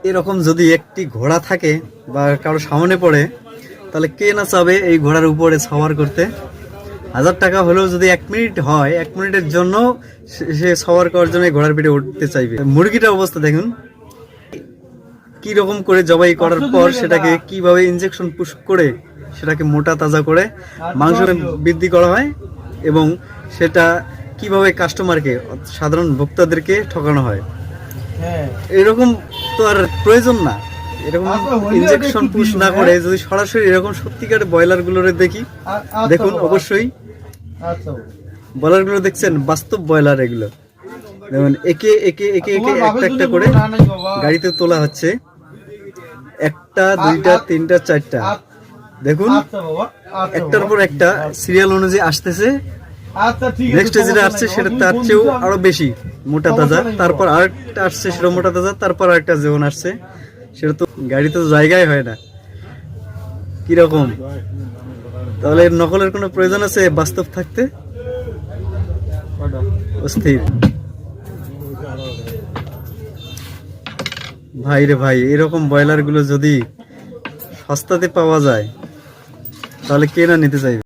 এরকম যদি একটি ঘোড়া থাকে বা কারো সামনে পড়ে, তাহলে কে না চাবে এই ঘোড়ার উপরে সওয়ার করতে। 1000 টাকা হলেও যদি 1 মিনিট হয়, 1 মিনিটের জন্য সে সওয়ার করার জন্য ঘোড়ার পিঠে উঠতে চাইবে। মুরগিটার অবস্থা দেখুন কি রকম করে জবাই করার পর সেটাকে কিভাবে ইনজেকশন পুশ করে সেটাকে মোটা তাজা করে মাংস বৃদ্ধি করা হয়, এবং সেটা কিভাবে কাস্টমারকে, সাধারণ ভোক্তাদেরকে ঠকানো হয়। এরকম তো আর প্রয়োজন না। এরকম ইনজেকশন পুশ না করে যদি সরাসরি এরকম সত্যিকার ব্রয়লার গুলোরে দেখি, দেখুন অবশ্যই ব্রয়লার গুলো দেখছেন, বাস্তব ব্রয়লার এগুলো। যেমন একে একে একে একে একটা একটা করে গাড়িতে তোলা হচ্ছে, 1টা 2টা 3টা 4টা, দেখুন একটার পর একটা সিরিয়াল অনুযায়ী আসতেছে। নেক্সট যেটা আসছে সেটা তার চেয়েও আরো বেশি মোটা তাজা, তারপর আরেকটা আসছে সেটা মোটা তাজা, তারপর আরেকটা যেমন আসছে, সেটা তো গাড়িতে তো জায়গায় হয় না। কিরকম তাহলে নকলের কোনো প্রয়োজন আছে বাস্তব থাকতে? অস্থির ভাই রে ভাই, এরকম ব্রয়লার গুলো যদি সস্তাতে পাওয়া যায় তাহলে কে না নিতে চাইবে।